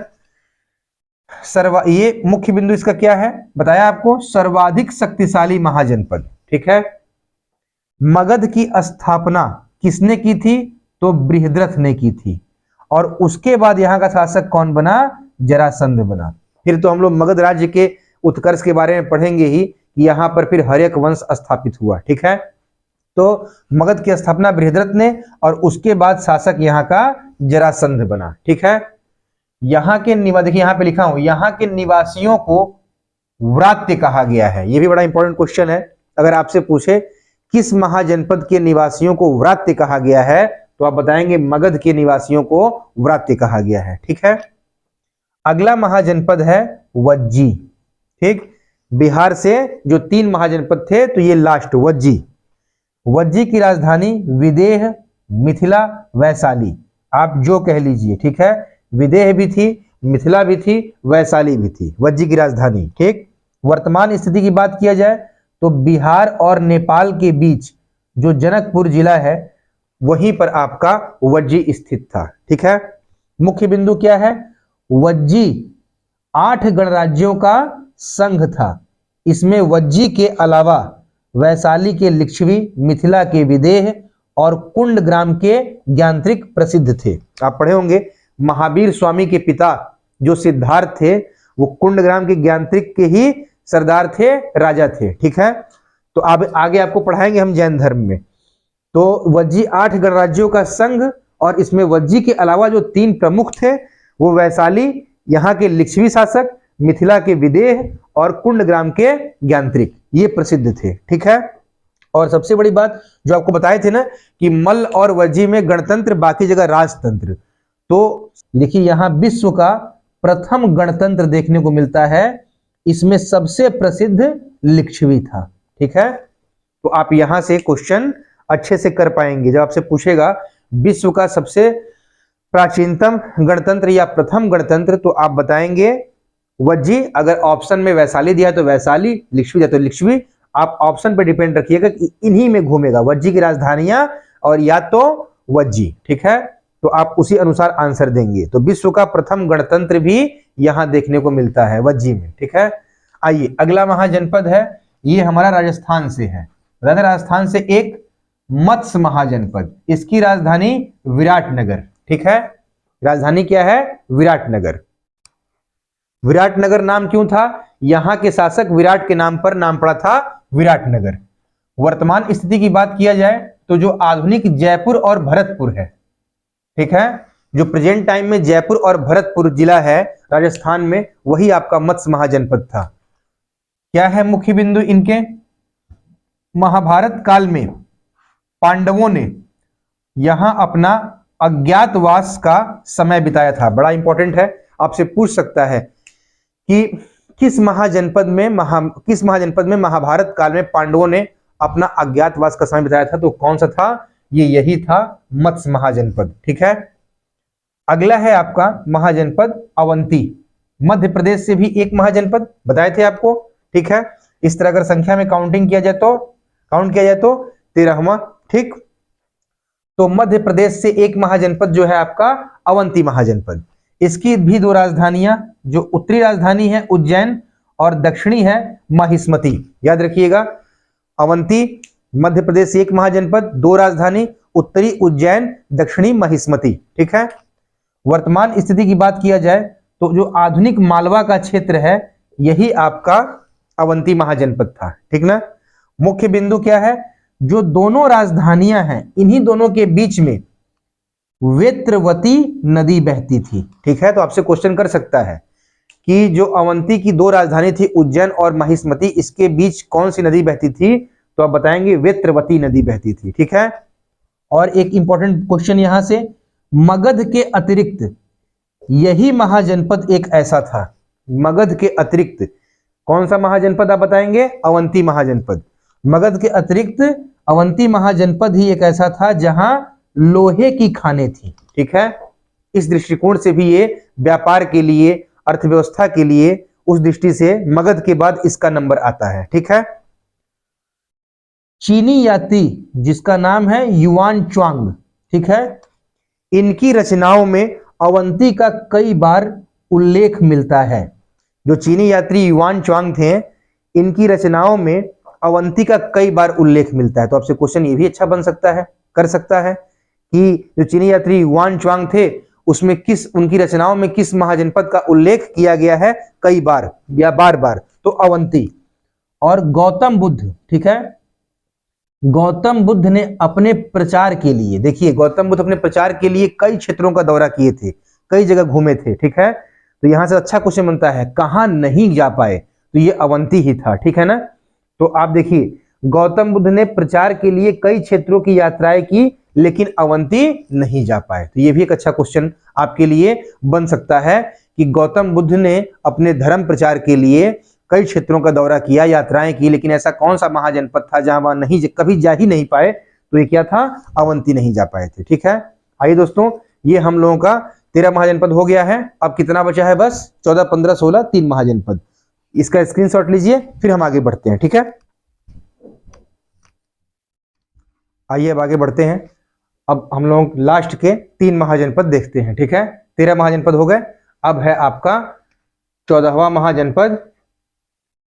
ये मुख्य बिंदु इसका क्या है, बताया आपको, सर्वाधिक शक्तिशाली महाजनपद, ठीक है। मगध की स्थापना किसने की थी, तो बृहद्रथ ने की थी, और उसके बाद यहां का शासक कौन बना, जरासंध बना। फिर तो हम लोग मगध राज्य के उत्कर्ष के बारे में पढ़ेंगे ही कि यहां पर फिर हर्यक वंश स्थापित हुआ, ठीक है। तो मगध की स्थापना बृहद्रथ ने, और उसके बाद शासक यहां का जरासंध बना, ठीक है। यहाँ के निवासी, देखिए यहाँ पे लिखा हूं, यहाँ के निवासियों को व्रात्य कहा गया है। ये भी बड़ा इंपॉर्टेंट क्वेश्चन है, अगर आपसे पूछे किस महाजनपद के निवासियों को व्रात्य कहा गया है, तो आप बताएंगे मगध के निवासियों को व्रात्य कहा गया है, ठीक है। अगला महाजनपद है वज्जी, ठीक। बिहार से जो 3 महाजनपद थे, तो ये लास्ट वज्जी। वज्जी की राजधानी विदेह, मिथिला, वैशाली, आप जो कह लीजिए, ठीक है। विदेह भी थी, मिथिला भी थी, वैशाली भी थी, वज्जी की राजधानी, ठीक। वर्तमान स्थिति की बात किया जाए तो बिहार और नेपाल के बीच जो जनकपुर जिला है वहीं पर आपका वज्जी स्थित था, ठीक है। मुख्य बिंदु क्या है, वज्जी 8 गणराज्यों का संघ था। इसमें वज्जी के अलावा वैशाली के लिच्छवी, मिथिला के विदेह और कुंड ग्राम के ज्ञानत्रिक प्रसिद्ध थे। आप पढ़े होंगे, महावीर स्वामी के पिता जो सिद्धार्थ थे वो कुंडग्राम के ज्ञानत्रिक के ही सरदार थे, राजा थे। ठीक है, तो अब आगे आपको पढ़ाएंगे हम जैन धर्म में। तो वज्जी 8 गणराज्यों का संघ, और इसमें वज्जी के अलावा जो 3 प्रमुख थे वो वैशाली, यहाँ के लिच्छवी शासक, मिथिला के विदेह और कुंडग्राम के ज्ञानत्रिक, ये प्रसिद्ध थे। ठीक है, और सबसे बड़ी बात जो आपको बताए थे ना कि मल्ल और वज्जी में गणतंत्र, बाकी जगह राजतंत्र, तो देखिए यहाँ विश्व का प्रथम गणतंत्र देखने को मिलता है, इसमें सबसे प्रसिद्ध लिच्छवी था। ठीक है, तो आप यहां से क्वेश्चन अच्छे से कर पाएंगे। जब आपसे पूछेगा विश्व का सबसे प्राचीनतम गणतंत्र या प्रथम गणतंत्र, तो आप बताएंगे वज्जी। अगर ऑप्शन में वैशाली दिया तो वैशाली, लिच्छवी दिया तो लिच्छवी। आप ऑप्शन पे डिपेंड रखिएगा कि इन्हीं में घूमेगा, वज्जी की राजधानियां और या तो वज्जी। ठीक है, तो आप उसी अनुसार आंसर देंगे। तो विश्व का प्रथम गणतंत्र भी यहां देखने को मिलता है, वज्जी में। ठीक है, आइए अगला महाजनपद है, ये हमारा राजस्थान से है। राजस्थान से एक मत्स्य महाजनपद, इसकी राजधानी विराटनगर। ठीक है, राजधानी क्या है? विराटनगर। विराटनगर नाम क्यों था? यहां के शासक विराट के नाम पर नाम पड़ा था विराटनगर। वर्तमान स्थिति की बात किया जाए तो जो आधुनिक जयपुर और भरतपुर है, ठीक है, जो प्रेजेंट टाइम में जयपुर और भरतपुर जिला है राजस्थान में, वही आपका मत्स्य महाजनपद था। क्या है मुख्य बिंदु इनके? महाभारत काल में पांडवों ने यहां अपना अज्ञातवास का समय बिताया था। बड़ा इंपॉर्टेंट है, आपसे पूछ सकता है कि किस महाजनपद में महाभारत काल में पांडवों ने अपना अज्ञातवास का समय बिताया था, तो कौन सा था? यही था मत्स्य महाजनपद। ठीक है, अगला है आपका महाजनपद अवंती। मध्य प्रदेश से भी एक महाजनपद बताए थे आपको। ठीक है, इस तरह अगर संख्या में काउंट किया जाए तो 13वां। ठीक, तो मध्य प्रदेश से एक महाजनपद जो है आपका अवंती महाजनपद। इसकी भी 2 राजधानियां, जो उत्तरी राजधानी है उज्जैन और दक्षिणी है महिष्मती। याद रखिएगा, अवंती मध्य प्रदेश से एक महाजनपद, 2 राजधानी, उत्तरी उज्जैन, दक्षिणी महिष्मती। ठीक है, वर्तमान स्थिति की बात किया जाए तो जो आधुनिक मालवा का क्षेत्र है यही आपका अवंती महाजनपद था। ठीक ना, मुख्य बिंदु क्या है? जो दोनों राजधानियां हैं इन्हीं दोनों के बीच में वेत्रवती नदी बहती थी। ठीक है, तो आपसे क्वेश्चन कर सकता है कि जो अवंती की 2 राजधानी थी उज्जैन और महिष्मती, इसके बीच कौन सी नदी बहती थी? तो आप बताएंगे वेत्रवती नदी बहती थी। ठीक है, और एक इंपॉर्टेंट क्वेश्चन यहां से, मगध के अतिरिक्त यही महाजनपद एक ऐसा था। मगध के अतिरिक्त कौन सा महाजनपद आप बताएंगे? अवंती महाजनपद। मगध के अतिरिक्त अवंती महाजनपद ही एक ऐसा था जहां लोहे की खानें थी। ठीक है, इस दृष्टिकोण से भी ये व्यापार के लिए, अर्थव्यवस्था के लिए, उस दृष्टि से मगध के बाद इसका नंबर आता है। ठीक है, चीनी यात्री जिसका नाम है युआन च्वांग, ठीक है, इनकी रचनाओं में अवंती का कई बार उल्लेख मिलता है। जो चीनी यात्री युआन च्वांग थे, इनकी रचनाओं में अवंती का कई बार उल्लेख मिलता है। तो आपसे क्वेश्चन ये भी अच्छा बन सकता है, कर सकता है कि जो चीनी यात्री युआन च्वांग थे उसमें उनकी रचनाओं में किस महाजनपद का उल्लेख किया गया है कई बार या बार बार? तो अवंती। और गौतम बुद्ध, ठीक है, गौतम बुद्ध ने अपने प्रचार के लिए, देखिए गौतम बुद्ध अपने प्रचार के लिए कई क्षेत्रों का दौरा किए थे, कई जगह घूमे थे। ठीक है, तो यहां से अच्छा क्वेश्चन बनता है, कहां नहीं जा पाए? तो ये अवंती ही था। ठीक है ना, तो आप देखिए गौतम बुद्ध ने प्रचार के लिए कई क्षेत्रों की यात्राएं की लेकिन अवंती नहीं जा पाए। तो ये भी एक अच्छा क्वेश्चन आपके लिए बन सकता है कि गौतम बुद्ध ने अपने धर्म प्रचार के लिए कई क्षेत्रों का दौरा किया, यात्राएं की, लेकिन ऐसा कौन सा महाजनपद था जहां वह कभी जा ही नहीं पाए? तो ये क्या था? अवंती नहीं जा पाए थे। ठीक है, आइए दोस्तों, ये हम लोगों का 13 महाजनपद हो गया है। अब कितना बचा है? बस 14, 15, 16, 3 महाजनपद। इसका स्क्रीनशॉट लीजिए, फिर हम आगे बढ़ते हैं। ठीक है, आइए अब आगे बढ़ते हैं। अब हम लोग लास्ट के 3 महाजनपद देखते हैं। ठीक है, 13 महाजनपद हो गए। अब है आपका 14वां महाजनपद,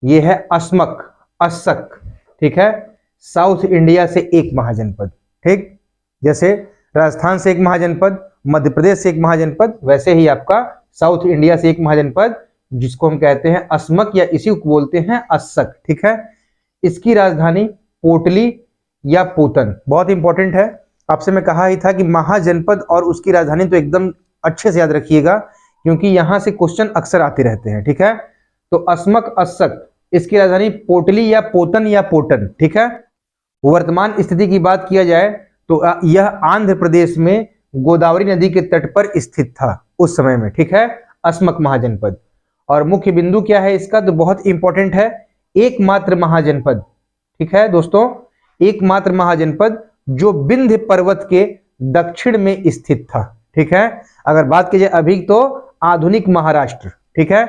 ये है अस्सक। ठीक है, साउथ इंडिया से एक महाजनपद। ठीक, जैसे राजस्थान से एक महाजनपद, मध्य प्रदेश से एक महाजनपद, वैसे ही आपका साउथ इंडिया से एक महाजनपद जिसको हम कहते हैं अस्मक या इसी को बोलते हैं अस्सक, ठीक है। इसकी राजधानी पोटली या पोतन, बहुत इंपॉर्टेंट है। आपसे मैं कहा ही था कि महाजनपद और उसकी राजधानी तो एकदम अच्छे से याद रखिएगा, क्योंकि यहां से क्वेश्चन अक्सर आते रहते हैं, ठीक है। तो अस्मक अस्सक, इसकी राजधानी पोटली या पोतन या पोटन, ठीक है। वर्तमान स्थिति की बात किया जाए तो यह आंध्र प्रदेश में गोदावरी नदी के तट पर स्थित था उस समय में, ठीक है, अस्मक महाजनपद। और मुख्य बिंदु क्या है इसका, तो बहुत इंपॉर्टेंट है, एकमात्र महाजनपद, ठीक है दोस्तों, एकमात्र महाजनपद जो विंध्य पर्वत के दक्षिण में स्थित था, ठीक है। अगर बात की जाए अभी तो आधुनिक महाराष्ट्र, ठीक है।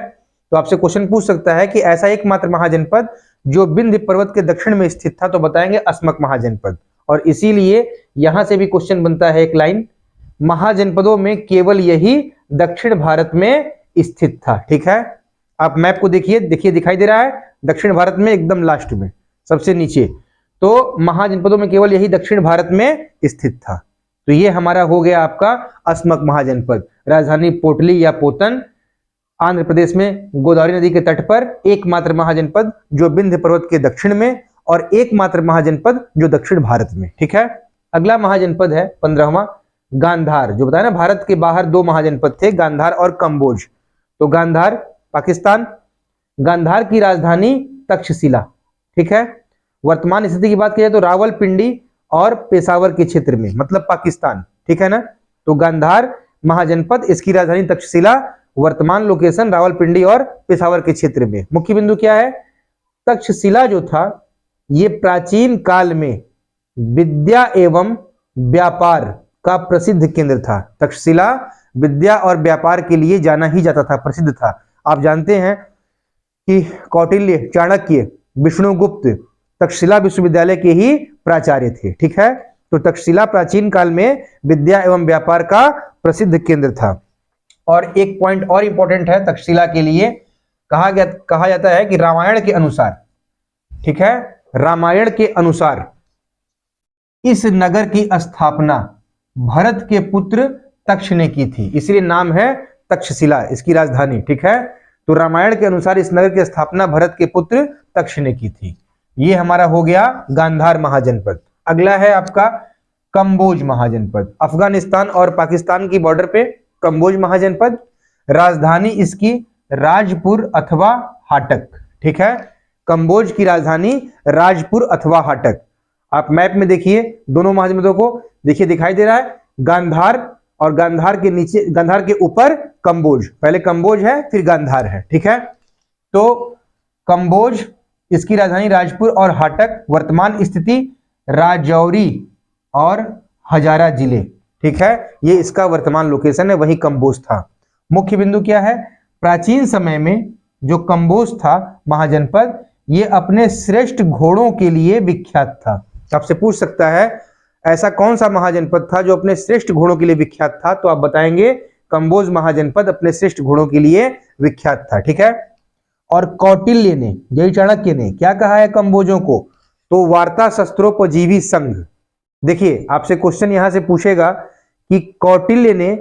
तो आपसे क्वेश्चन पूछ सकता है कि ऐसा एकमात्र महाजनपद जो विंध्य पर्वत के दक्षिण में स्थित था, तो बताएंगे अस्मक महाजनपद। और इसीलिए यहां से भी क्वेश्चन बनता है एक लाइन, महाजनपदों में केवल यही दक्षिण भारत में स्थित था, ठीक है। आप मैप को देखिए, दिखाई दे रहा है दक्षिण भारत में एकदम लास्ट में सबसे नीचे, तो महाजनपदों में केवल यही दक्षिण भारत में स्थित था। तो ये हमारा हो गया आपका अस्मक महाजनपद, राजधानी पोटली या पोतन, आंध्र प्रदेश में गोदावरी नदी के तट पर, एकमात्र महाजनपद जो विंध्य पर्वत के दक्षिण में, और एकमात्र महाजनपद जो दक्षिण भारत में, ठीक है। अगला महाजनपद है 15वां गांधार, जो बताया ना भारत के बाहर दो महाजनपद थे, गांधार और कंबोज। तो गांधार पाकिस्तान, गांधार की राजधानी तक्षशिला, ठीक है। वर्तमान स्थिति की बात की जाए तो रावलपिंडी और पेशावर के क्षेत्र में, मतलब पाकिस्तान, ठीक है ना। तो गांधार महाजनपद, इसकी राजधानी तक्षशिला, वर्तमान लोकेशन रावलपिंडी और पेशावर के क्षेत्र में। मुख्य बिंदु क्या है, तक्षशिला जो था ये प्राचीन काल में विद्या एवं व्यापार का प्रसिद्ध केंद्र था। तक्षशिला विद्या और व्यापार के लिए जाना ही जाता था, प्रसिद्ध था। आप जानते हैं कि कौटिल्य, चाणक्य, विष्णुगुप्त तक्षशिला विश्वविद्यालय के ही प्राचार्य थे, ठीक है। तो तक्षशिला प्राचीन काल में विद्या एवं व्यापार का प्रसिद्ध केंद्र था। और एक पॉइंट और इंपॉर्टेंट है तक्षशिला के लिए, कहा जाता है कि रामायण के अनुसार, ठीक है, रामायण के अनुसार इस नगर की स्थापना भरत के पुत्र तक्ष ने की थी, इसलिए नाम है तक्षशिला इसकी राजधानी, ठीक है। तो रामायण के अनुसार इस नगर की स्थापना भरत के पुत्र तक्ष ने की थी। ये हमारा हो गया गांधार महाजनपद। अगला है आपका कंबोज महाजनपद, अफगानिस्तान और पाकिस्तान की बॉर्डर पे कंबोज महाजनपद, राजधानी इसकी राजपुर अथवा हाटक, ठीक है। कंबोज की राजधानी राजपुर अथवा हाटक। आप मैप में देखिए दोनों महाजनपदों को, देखिए दिखाई दे रहा है गांधार, और गांधार के नीचे, गांधार के ऊपर कंबोज, पहले कंबोज है फिर गांधार है, ठीक है। तो कंबोज, इसकी राजधानी राजपुर और हाटक, वर्तमान स्थिति राजौरी और हजारा जिले, ठीक है। ये इसका वर्तमान लोकेशन है, वही कंबोज था। मुख्य बिंदु क्या है, प्राचीन समय में जो कंबोज था महाजनपद, ये अपने श्रेष्ठ घोड़ों के लिए विख्यात था। आपसे पूछ सकता है ऐसा कौन सा महाजनपद था जो अपने श्रेष्ठ घोड़ों के लिए विख्यात था, तो आप बताएंगे कंबोज महाजनपद अपने श्रेष्ठ घोड़ों के लिए विख्यात था, ठीक है। और कौटिल्य ने, यही चाणक्य ने क्या कहा है कंबोजों को, तो वार्ता शस्त्रोपजीवी संघ। देखिए आपसे क्वेश्चन यहां से पूछेगा कि कौटिल्य ने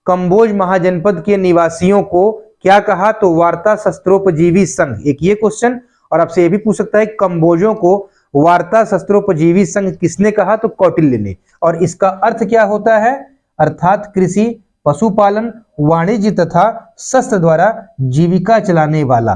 कंबोज महाजनपद के निवासियों को क्या कहा, तो वार्ता शस्त्रोपजीवी संघ, एक ये क्वेश्चन। और आपसे ये भी पूछ सकता है कंबोजों को वार्ता शस्त्रोपजीवी संघ किसने कहा, तो कौटिल्य ने। और इसका अर्थ क्या होता है, अर्थात कृषि, पशुपालन, वाणिज्य तथा शस्त्र द्वारा जीविका चलाने वाला,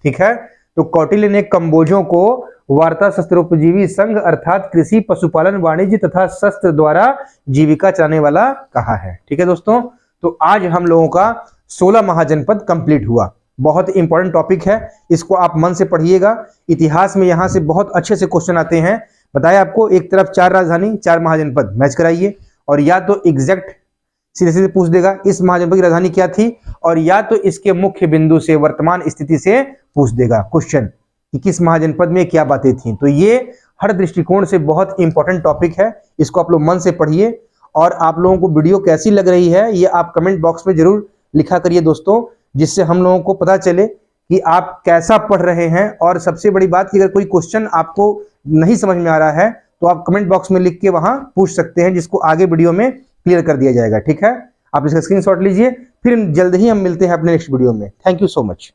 ठीक है। तो कौटिल्य ने कंबोजों को वार्ता शस्त्रोपजीवी संघ अर्थात कृषि, पशुपालन, वाणिज्य तथा शस्त्र द्वारा जीविका चलाने वाला कहा है, ठीक है दोस्तों। तो आज हम लोगों का 16 महाजनपद कंप्लीट हुआ। बहुत इंपॉर्टेंट टॉपिक है, इसको आप मन से पढ़िएगा। इतिहास में यहाँ से बहुत अच्छे से क्वेश्चन आते हैं। बताया आपको, एक तरफ 4 राजधानी 4 महाजनपद मैच कराइए, और या तो एग्जैक्ट सीधे सीधे पूछ देगा इस महाजनपद की राजधानी क्या थी, और या तो इसके मुख्य बिंदु से, वर्तमान स्थिति से पूछ देगा क्वेश्चन कि किस महाजनपद में क्या बातें थी। तो ये हर दृष्टिकोण से बहुत इंपॉर्टेंट टॉपिक है, इसको आप लोग मन से पढ़िए। और आप लोगों को वीडियो कैसी लग रही है ये आप कमेंट बॉक्स में जरूर लिखा करिए दोस्तों, जिससे हम लोगों को पता चले कि आप कैसा पढ़ रहे हैं। और सबसे बड़ी बात कि अगर कोई क्वेश्चन आपको नहीं समझ में आ रहा है तो आप कमेंट बॉक्स में लिख के वहां पूछ सकते हैं, जिसको आगे वीडियो में क्लियर कर दिया जाएगा, ठीक है। आप इसका स्क्रीनशॉट लीजिए, फिर जल्द ही हम मिलते हैं अपने नेक्स्ट वीडियो में। Thank you so much.